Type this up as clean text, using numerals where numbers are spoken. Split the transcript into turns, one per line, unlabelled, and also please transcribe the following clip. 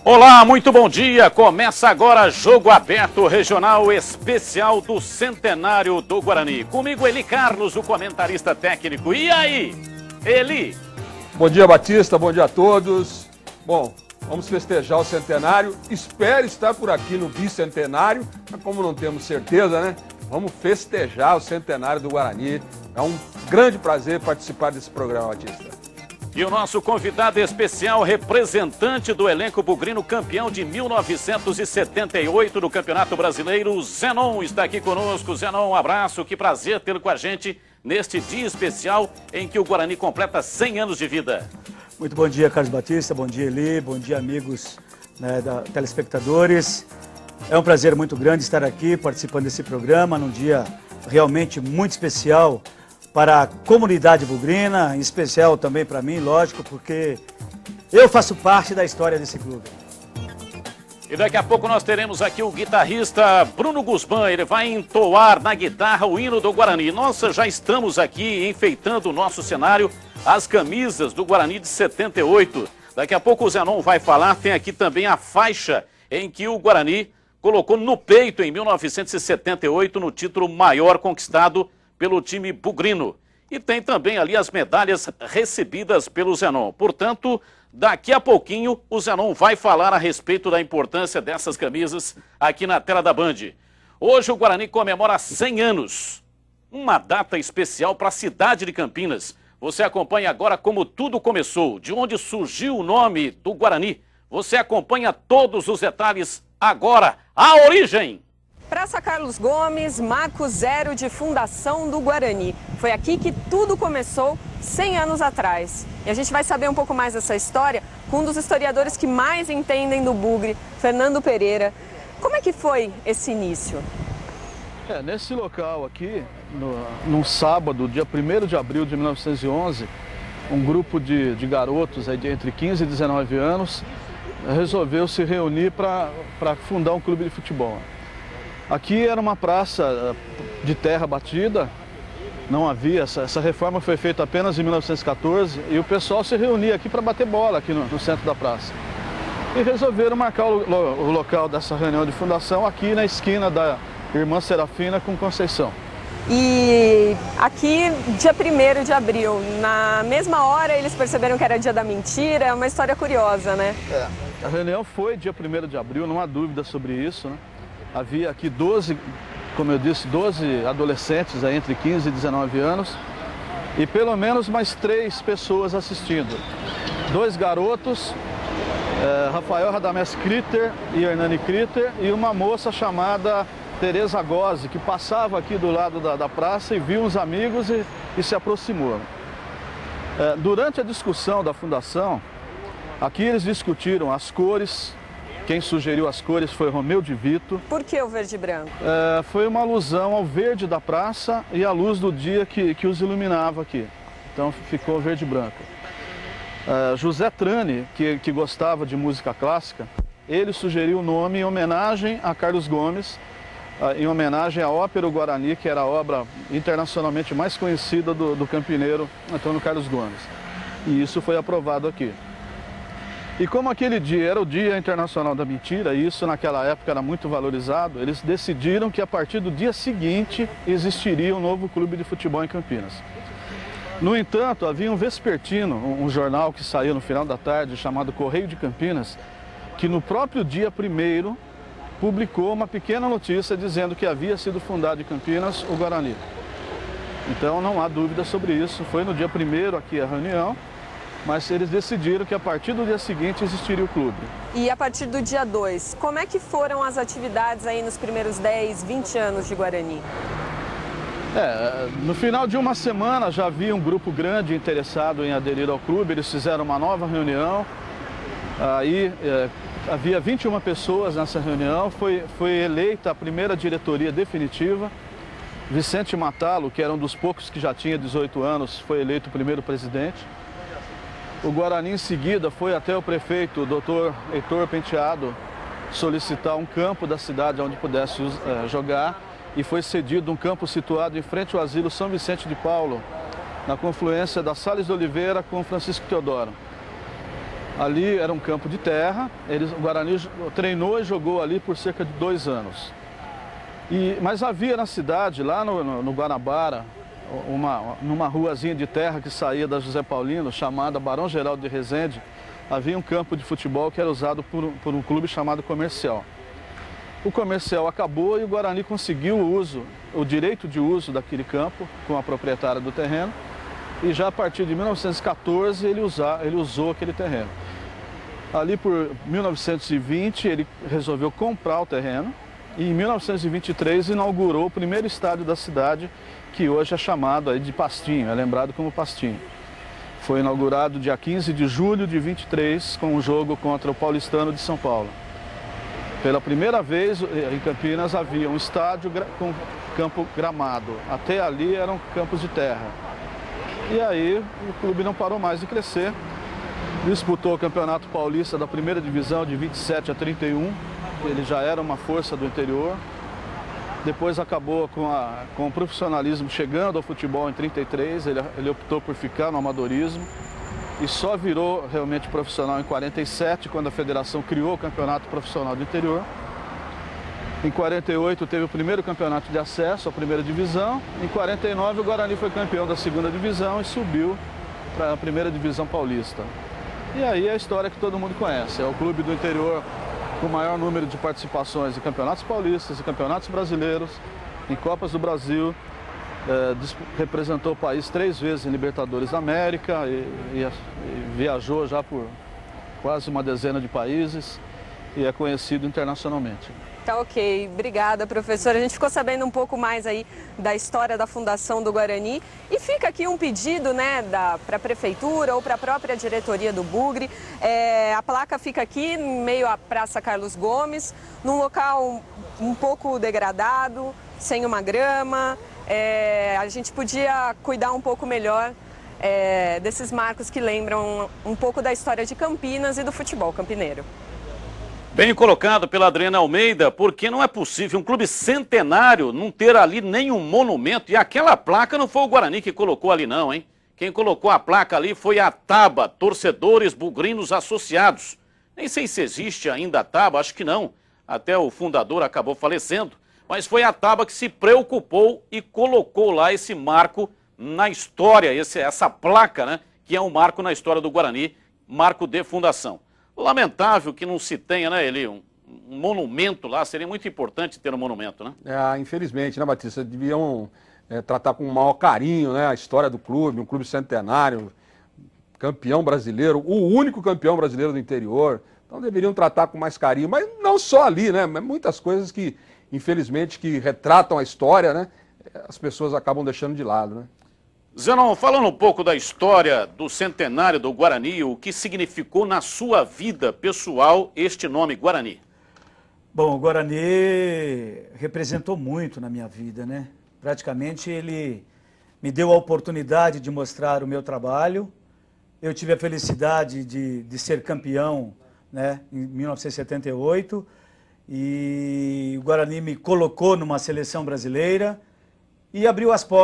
Olá, muito bom dia. Começa agora Jogo Aberto Regional Especial do Centenário do Guarani. Comigo, Eli Carlos, o comentarista técnico. E aí, Eli?
Bom dia, Batista. Bom dia a todos. Bom, vamos festejar o centenário. Espero estar por aqui no bicentenário, mas como não temos certeza, né? Vamos festejar o centenário do Guarani. É um grande prazer participar desse programa, Batista.
E o nosso convidado especial, representante do elenco bugrino, campeão de 1978 do Campeonato Brasileiro, Zenon, está aqui conosco. Zenon, um abraço, que prazer tê-lo com a gente neste dia especial em que o Guarani completa 100 anos de vida.
Muito bom dia, Carlos Batista, bom dia, Eli, bom dia, amigos, telespectadores. É um prazer muito grande estar aqui participando desse programa num dia realmente muito especial para a comunidade bugrina, em especial também para mim, lógico, porque eu faço parte da história desse clube.
E daqui a pouco nós teremos aqui o guitarrista Bruno Guzmán. Ele vai entoar na guitarra o hino do Guarani. Nós já estamos aqui enfeitando o nosso cenário, as camisas do Guarani de 78. Daqui a pouco o Zenon vai falar. Tem aqui também a faixa em que o Guarani colocou no peito em 1978 no título maior conquistado pelo time bugrino. E tem também ali as medalhas recebidas pelo Zenon. Portanto, daqui a pouquinho o Zenon vai falar a respeito da importância dessas camisas aqui na tela da Band. Hoje o Guarani comemora 100 anos. Uma data especial para a cidade de Campinas. Você acompanha agora como tudo começou, de onde surgiu o nome do Guarani. Você acompanha todos os detalhes agora. A origem!
Praça Carlos Gomes, marco zero de fundação do Guarani. Foi aqui que tudo começou 100 anos atrás. E a gente vai saber um pouco mais dessa história com um dos historiadores que mais entendem do bugre, Fernando Pereira. Como é que foi esse início?
Nesse local aqui, num sábado, dia 1º de abril de 1911, um grupo de garotos aí de entre 15 e 19 anos resolveu se reunir para fundar um clube de futebol. Aqui era uma praça de terra batida, não havia, essa reforma foi feita apenas em 1914 e o pessoal se reunia aqui para bater bola aqui no centro da praça. E resolveram marcar o local dessa reunião de fundação aqui na esquina da Irmã Serafina com Conceição.
E aqui, dia 1º de abril, na mesma hora eles perceberam que era dia da mentira, é uma história curiosa, né?
A reunião foi dia 1º de abril, não há dúvida sobre isso, né? Havia aqui 12, como eu disse, 12 adolescentes aí entre 15 e 19 anos e pelo menos mais 3 pessoas assistindo. 2 garotos, Rafael Radamés Critter e Hernani Critter, e uma moça chamada Tereza Gozzi, que passava aqui do lado da praça e viu uns amigos e se aproximou. Durante a discussão da fundação, aqui eles discutiram as cores. Quem sugeriu as cores foi Romeu de Vito.
Por que o verde e branco?
Foi uma alusão ao verde da praça e à luz do dia que os iluminava aqui. Então ficou verde e branco. José Trani, que gostava de música clássica, ele sugeriu o nome em homenagem a Carlos Gomes, em homenagem à Ópera Guarani, que era a obra internacionalmente mais conhecida do campineiro Antônio Carlos Gomes. E isso foi aprovado aqui. E como aquele dia era o Dia Internacional da Mentira, e isso naquela época era muito valorizado, eles decidiram que a partir do dia seguinte existiria um novo clube de futebol em Campinas. No entanto, havia um vespertino, um jornal que saiu no final da tarde, chamado Correio de Campinas, que no próprio dia 1º publicou uma pequena notícia dizendo que havia sido fundado em Campinas o Guarani. Então não há dúvida sobre isso, foi no dia 1º aqui a reunião, mas eles decidiram que a partir do dia seguinte existiria o clube.
E a partir do dia 2, como é que foram as atividades aí nos primeiros 10, 20 anos de Guarani?
No final de uma semana já havia um grupo grande interessado em aderir ao clube, eles fizeram uma nova reunião, aí havia 21 pessoas nessa reunião, foi eleita a primeira diretoria definitiva. Vicente Matalo, que era um dos poucos que já tinha 18 anos, foi eleito o primeiro presidente. O Guarani, em seguida, foi até o prefeito, o doutor Heitor Penteado, solicitar um campo da cidade onde pudesse jogar, e foi cedido um campo situado em frente ao asilo São Vicente de Paulo, na confluência da Salles de Oliveira com Francisco Teodoro. Ali era um campo de terra, o Guarani treinou e jogou ali por cerca de 2 anos. Mas havia na cidade, lá no Guanabara, numa ruazinha de terra que saía da José Paulino, chamada Barão Geraldo de Resende, havia um campo de futebol que era usado por um clube chamado Comercial. O Comercial acabou e o Guarani conseguiu o direito de uso daquele campo com a proprietária do terreno. E já a partir de 1914 ele usou aquele terreno. Ali por 1920 ele resolveu comprar o terreno e em 1923 inaugurou o primeiro estádio da cidade, que hoje é chamado aí de Pastinho, é lembrado como Pastinho. Foi inaugurado dia 15 de julho de 23 com um jogo contra o Paulistano de São Paulo. Pela primeira vez em Campinas havia um estádio com campo gramado. Até ali eram campos de terra. E aí o clube não parou mais de crescer. Disputou o Campeonato Paulista da primeira divisão de 27 a 31. Ele já era uma força do interior. Depois acabou com o profissionalismo chegando ao futebol em 33. Ele optou por ficar no amadorismo. E só virou realmente profissional em 47, quando a federação criou o Campeonato Profissional do Interior. Em 48 teve o primeiro campeonato de acesso à primeira divisão. Em 49 o Guarani foi campeão da segunda divisão e subiu para a primeira divisão paulista. E aí é a história que todo mundo conhece. É o clube do interior com o maior número de participações em campeonatos paulistas, em campeonatos brasileiros, em Copas do Brasil. Representou o país 3 vezes em Libertadores da América e viajou já por quase uma dezena de países e é conhecido internacionalmente.
Tá ok, obrigada, professor. A gente ficou sabendo um pouco mais aí da história da fundação do Guarani e fica aqui um pedido, né, para a prefeitura ou para a própria diretoria do Bugre. A placa fica aqui em meio à Praça Carlos Gomes, num local um pouco degradado, sem uma grama. A gente podia cuidar um pouco melhor desses marcos que lembram um pouco da história de Campinas e do futebol campineiro.
Bem colocado pela Adriana Almeida, porque não é possível um clube centenário não ter ali nenhum monumento. E aquela placa não foi o Guarani que colocou ali não, hein? Quem colocou a placa ali foi a TABA, Torcedores Bugrinos Associados. Nem sei se existe ainda a TABA, acho que não. Até o fundador acabou falecendo. Mas foi a TABA que se preocupou e colocou lá esse marco na história, essa placa, né? Que é um marco na história do Guarani, marco de fundação. Lamentável que não se tenha, né, Eli, um monumento lá, seria muito importante ter um monumento, né?
Infelizmente, né, Batista? Deviam tratar com o maior carinho, né, a história do clube, um clube centenário, campeão brasileiro, o único campeão brasileiro do interior. Então deveriam tratar com mais carinho, mas não só ali, né? Muitas coisas que, infelizmente, que retratam a história, né, as pessoas acabam deixando de lado, né?
Zenon, falando um pouco da história do centenário do Guarani, o que significou na sua vida pessoal este nome Guarani?
Bom, o Guarani representou muito na minha vida, né? Praticamente ele me deu a oportunidade de mostrar o meu trabalho. Eu tive a felicidade de ser campeão, né, em 1978 e o Guarani me colocou numa seleção brasileira e abriu as portas